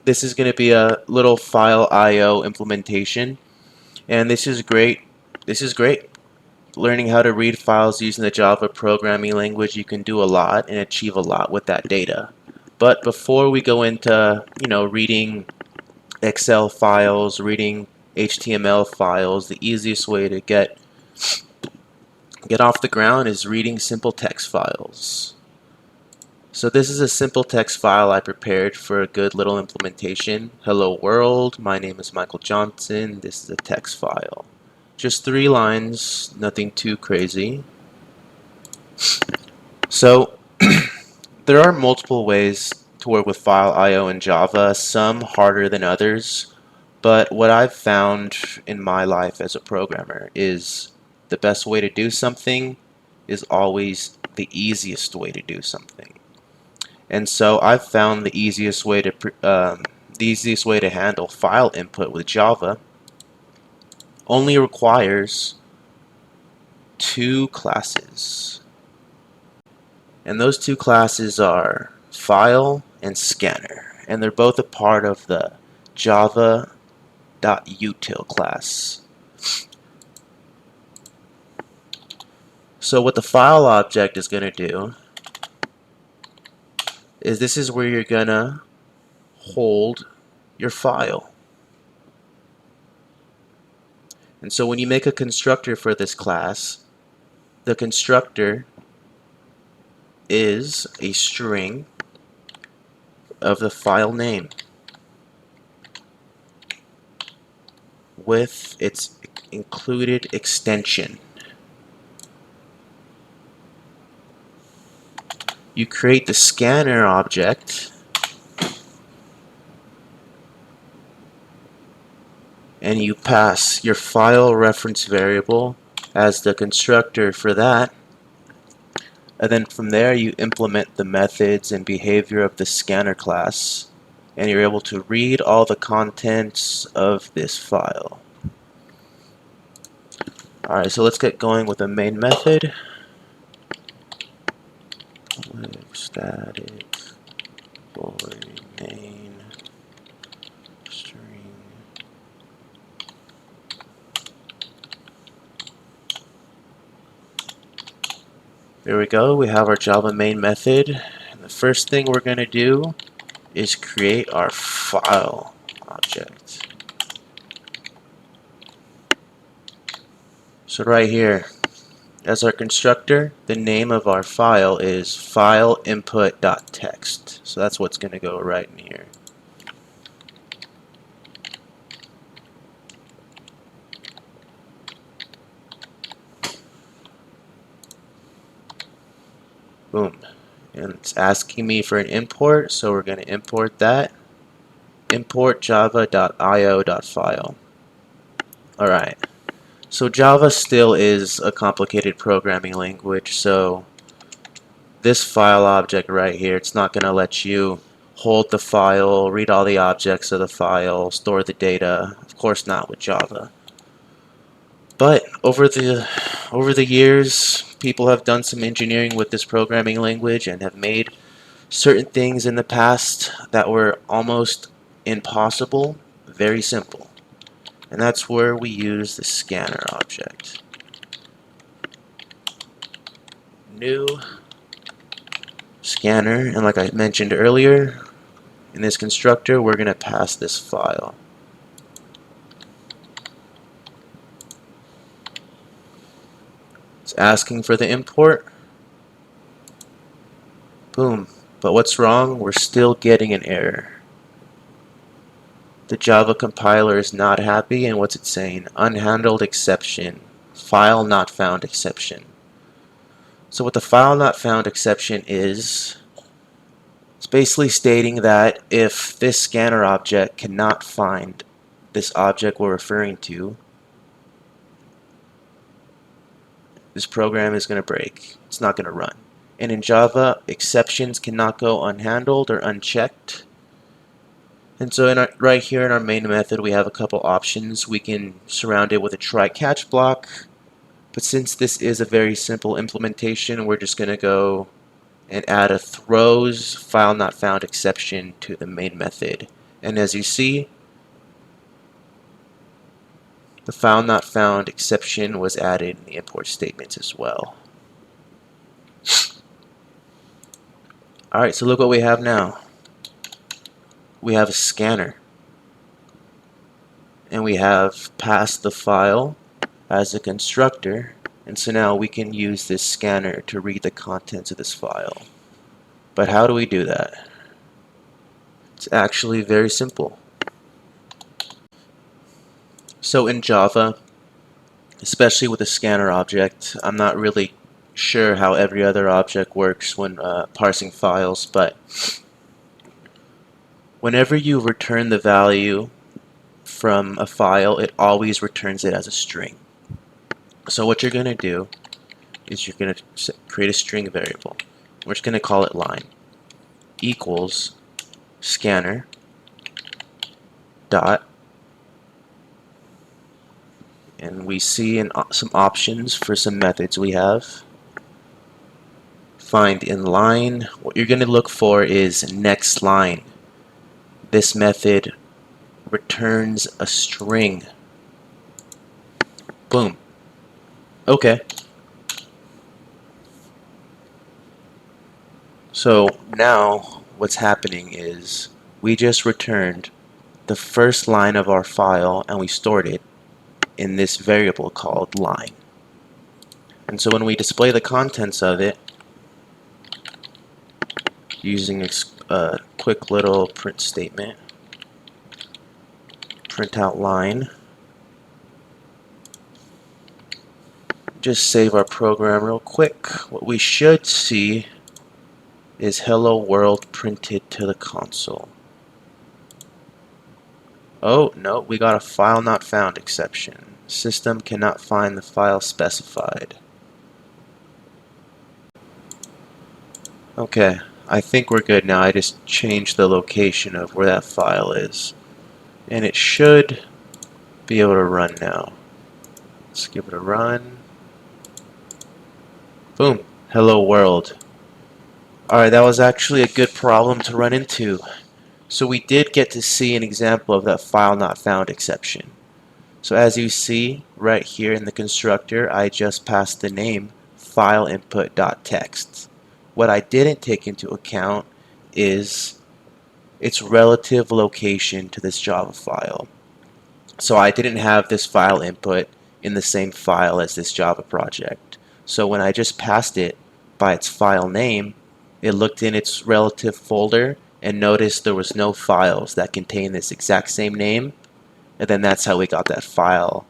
this is going to be a little file IO implementation, and this is great. This is great. Learning how to read files using the Java programming language, you can do a lot and achieve a lot with that data. But before we go into, reading Excel files, reading HTML files, the easiest way to get off the ground is reading simple text files. So this is a simple text file I prepared for a good little implementation. Hello world, my name is Michael Johnson. This is a text file. Just 3 lines, nothing too crazy. So there are multiple ways to work with file IO in Java, some harder than others, but what I've found in my life as a programmer is the best way to do something is always the easiest way to do something. And so I've found the easiest way to handle file input with Java only requires 2 classes. And those 2 classes are file and scanner, and they're both a part of the java.util class. So what the file object is going to do is this is where you're going to hold your file. And so when you make a constructor for this class, the constructor is a string of the file name with its included extension. You create the scanner object and you pass your file reference variable as the constructor for that, and then from there you implement the methods and behavior of the scanner class, and you're able to read all the contents of this file. Alright, so let's get going with the main method. Static void main string. There we go, we have our Java main method. And the first thing we're going to do is create our file object. So right here, as our constructor, the name of our file is file input.txt. So that's what's going to go right in here. Boom. And it's asking me for an import, so we're going to import that. Import java.io.file. Alright. So Java still is a complicated programming language, so this file object right here, it's not going to let you hold the file, read all the objects of the file, store the data. Of course not with Java. But over the years, people have done some engineering with this programming language and have made certain things in the past that were almost impossible very simple. And that's where we use the scanner object. New scanner, and like I mentioned earlier, in this constructor we're going to pass this file. It's asking for the import. Boom. But what's wrong? We're still getting an error. The Java compiler is not happy, and what's it saying? Unhandled exception. File not found exception. So what the file not found exception is, it's basically stating that if this scanner object cannot find this object we're referring to, this program is going to break. It's not going to run. And in Java, exceptions cannot go unhandled or unchecked. And so right here in our main method, we have a couple options. We can surround it with a try-catch block. But since this is a very simple implementation, we're just going to go and add a throws file not found exception to the main method. And as you see, the file not found exception was added in the import statements as well. Alright, so look what we have now. We have a scanner. And we have passed the file as a constructor. And so now we can use this scanner to read the contents of this file. But how do we do that? It's actually very simple. So in Java, especially with the scanner object, I'm not really sure how every other object works when parsing files, but whenever you return the value from a file, it always returns it as a string. So what you're going to do is you're going to create a string variable. We're just going to call it line equals scanner dot, and we see some options for some methods we have. Find in line. What you're going to look for is next line. This method returns a string. Boom. Okay. So now what's happening is we just returned the first line of our file and we stored it in this variable called line. And so when we display the contents of it using a quick little print statement, print out line, just save our program real quick. What we should see is hello world printed to the console. Oh, no, we got a file not found exception. System cannot find the file specified. Okay, I think we're good now. I just changed the location of where that file is. And it should be able to run now. Let's give it a run. Boom. Hello world. Alright, that was actually a good problem to run into. So we did get to see an example of that file not found exception. So as you see right here in the constructor, I just passed the name file input.text. What I didn't take into account is its relative location to this Java file. So I didn't have this file input in the same file as this Java project. So when I just passed it by its file name, it looked in its relative folder and noticed there was no files that contain this exact same name, and then that's how we got that file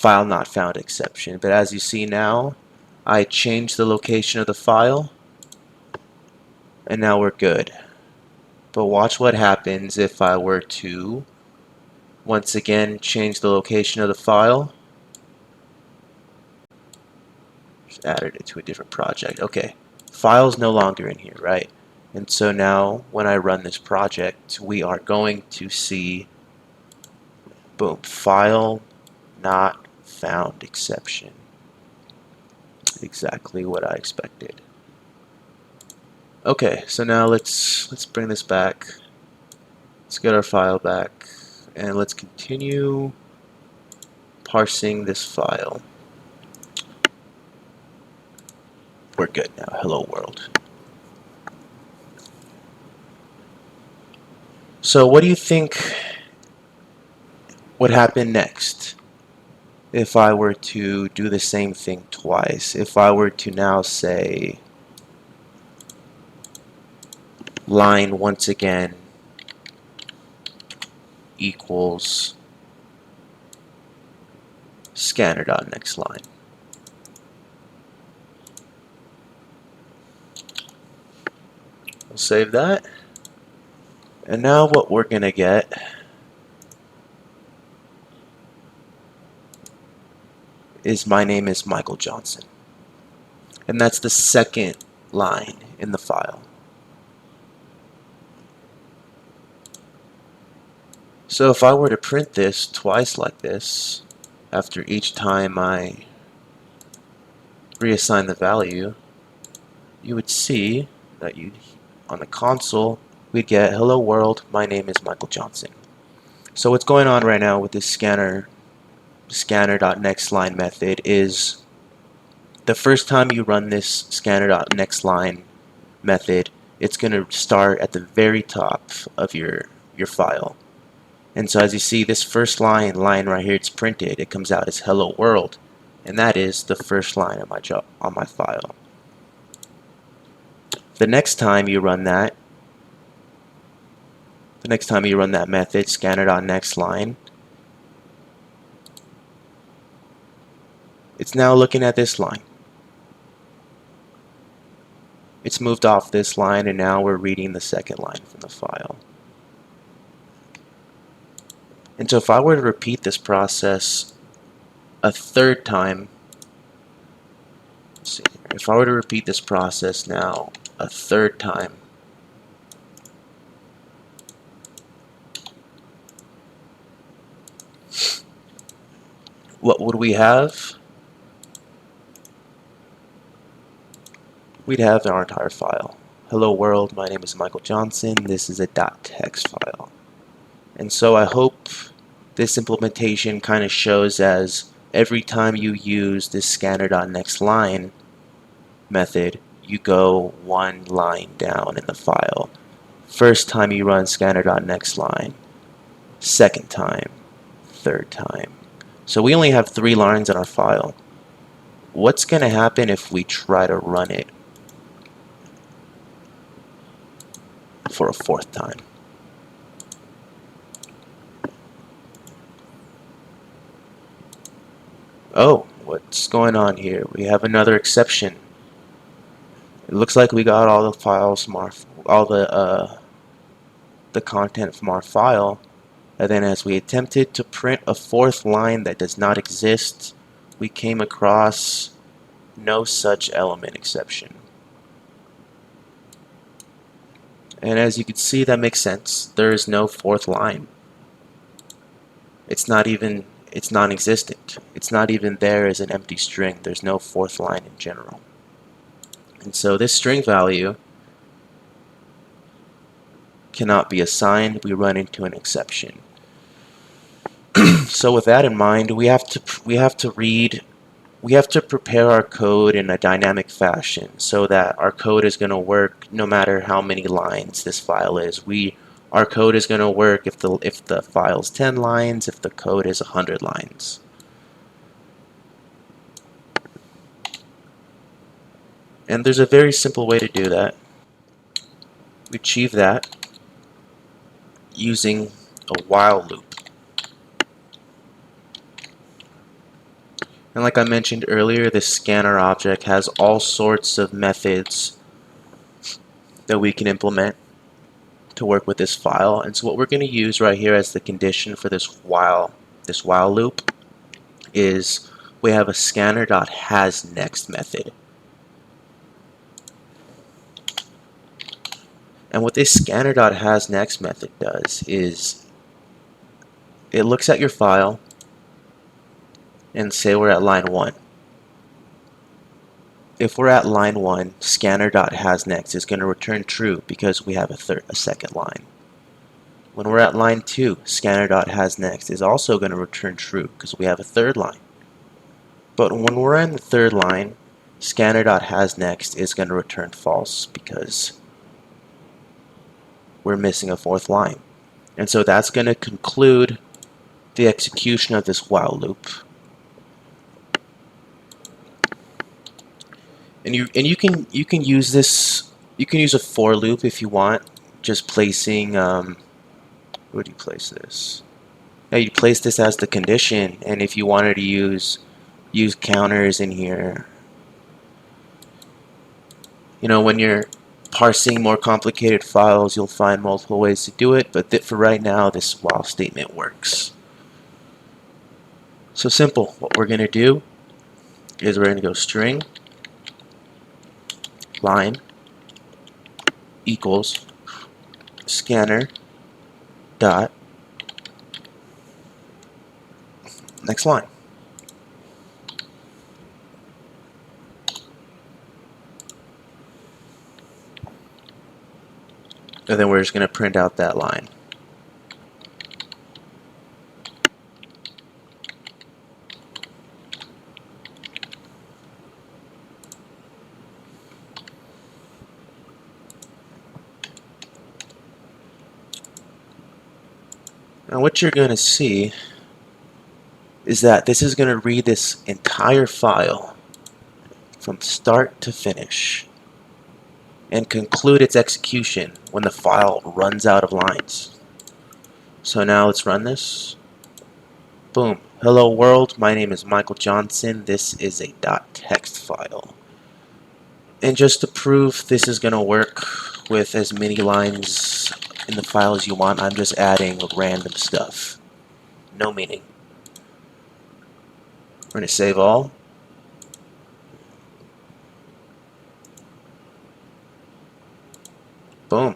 not found exception. But as you see now, I changed the location of the file, and now we're good. But watch what happens if I were to once again change the location of the file. Just added it to a different project. Okay, file's no longer in here, right? And so now when I run this project, we are going to see, boom, file not found exception. Exactly what I expected. Okay, so now let's bring this back. Let's get our file back and let's continue parsing this file. We're good now. Hello world. So what do you think would happen next if I were to do the same thing twice? If I were to now say line once again equals scanner.nextLine. We'll save that. And now what we're going to get is my name is Michael Johnson. And that's the second line in the file. So if I were to print this twice like this, after each time I reassign the value, you would see that on the console we'd get, hello world, my name is Michael Johnson. So what's going on right now with this scanner.nextLine method is the first time you run this scanner.nextLine method, it's going to start at the very top of your file. And so as you see, this first line right here, it's printed. It comes out as hello world, and that is the first line of on my file. The next time you run that method, scanner.nextLine, it's now looking at this line. It's moved off this line, and now we're reading the second line from the file. And so if I were to repeat this process a third time, let's see here, if I were to repeat this process now a third time, what would we have? We'd have our entire file. Hello world, my name is Michael Johnson. This is a .txt file. And so I hope this implementation kind of shows as every time you use this scanner.nextLine method, you go one line down in the file. First time you run scanner.nextLine, second time, third time. So we only have 3 lines in our file. What's going to happen if we try to run it for a 4th time? Oh, what's going on here? We have another exception. It looks like we got all the files from all the content from our file, and then as we attempted to print a 4th line that does not exist, we came across no such element exception. And as you can see, that makes sense. There is no 4th line. It's non-existent. It's not even there as an empty string. There's no 4th line in general. And so this string value cannot be assigned. We run into an exception. So with that in mind, we have to prepare our code in a dynamic fashion so that our code is going to work no matter how many lines this file is. Our code is going to work if the file is 10 lines, if the code is 100 lines. And there's a very simple way to do that. We achieve that using a while loop. And like I mentioned earlier, this scanner object has all sorts of methods that we can implement to work with this file. And so what we're going to use right here as the condition for this while loop is we have a scanner.hasNext method. And what this scanner.hasNext method does is it looks at your file and say we're at line 1. If we're at line 1, scanner.hasNext is going to return true because we have a second line. When we're at line 2, scanner.hasNext is also going to return true because we have a third line. But when we're in the third line, scanner.hasNext is going to return false because we're missing a 4th line. And so that's going to conclude the execution of this while loop. And you can use this. You can use a for loop if you want, just placing. Where do you place this? Yeah, you place this as the condition, and if you wanted to use counters in here, when you're parsing more complicated files, you'll find multiple ways to do it. But for right now, this while statement works. So simple. What we're going to do is we're going to go string line equals scanner dot next line. And then we're just going to print out that line. Now what you're going to see is that this is going to read this entire file from start to finish and conclude its execution when the file runs out of lines. So now let's run this. Boom. Hello world, my name is Michael Johnson. This is a .text file. And just to prove this is going to work with as many lines in the file as you want, I'm just adding random stuff. No meaning. We're going to save all. Boom.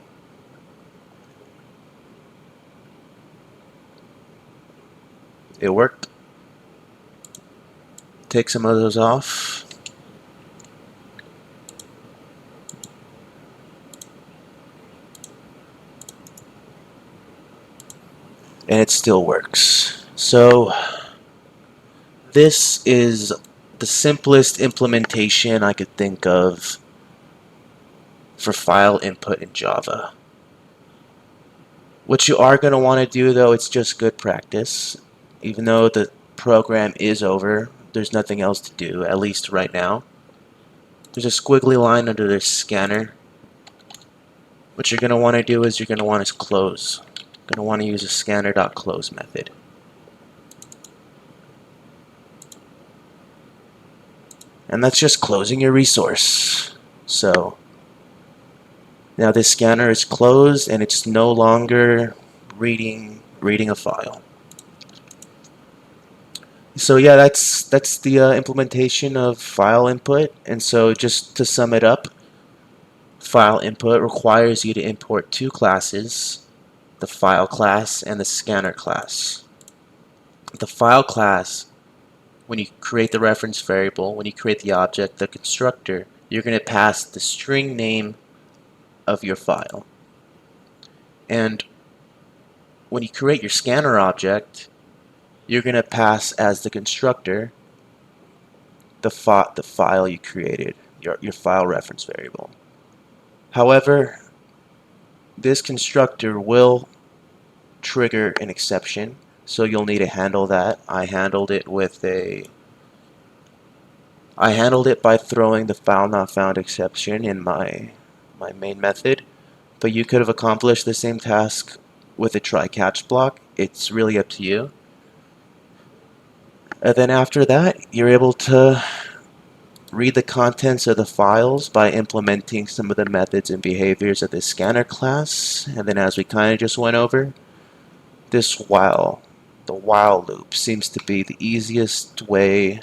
It worked. Take some of those off. And it still works. So this is the simplest implementation I could think of for file input in Java. What you are going to want to do, though, it's just good practice. Even though the program is over, there's nothing else to do, at least right now. There's a squiggly line under this scanner. What you're going to want to do is you're going to want to close. You're going to want to use a scanner.close method. And that's just closing your resource. So now this scanner is closed and it's no longer reading a file. So yeah, that's the implementation of file input. And so just to sum it up, file input requires you to import two classes, the file class and the scanner class. The file class, when you create the reference variable, when you create the object, the constructor, you're going to pass the string name of your file. And when you create your scanner object, you're going to pass as the constructor the file you created, your file reference variable. However, this constructor will trigger an exception, so you'll need to handle that. I handled it by throwing the file not found exception in my main method, but you could have accomplished the same task with a try catch block. It's really up to you. And then after that, you're able to read the contents of the files by implementing some of the methods and behaviors of the scanner class. And then, as we kind of just went over, the while loop seems to be the easiest way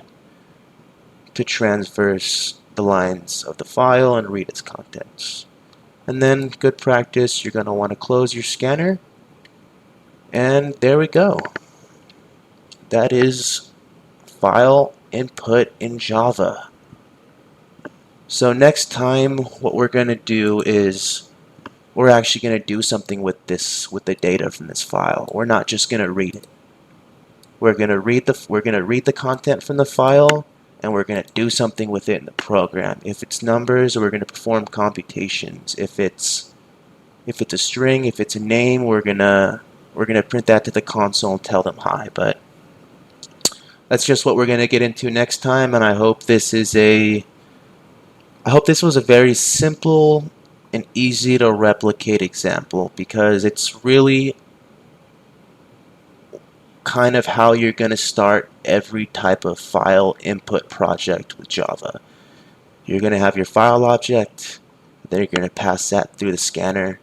to transverse the lines of the file and read its contents. And then, good practice, you're going to want to close your scanner. And there we go. That is file input in Java. So next time, what we're going to do is we're actually going to do something with the data from this file. We're not just going to read it. We're going to read the content from the file, and we're going to do something with it in the program. If it's numbers, we're going to perform computations. If it's a string, if it's a name, we're gonna print that to the console and tell them hi. But that's just what we're going to get into next time, and I hope this was a very simple and easy to replicate example, because it's really kind of how you're going to start every type of file input project with Java. You're going to have your file object, then you're going to pass that through the scanner.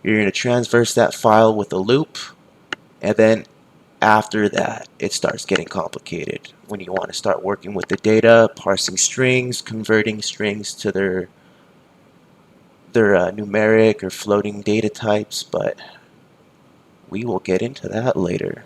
You're going to transverse that file with a loop, and then after that, it starts getting complicated when you want to start working with the data, parsing strings, converting strings to their numeric or floating data types, but we will get into that later.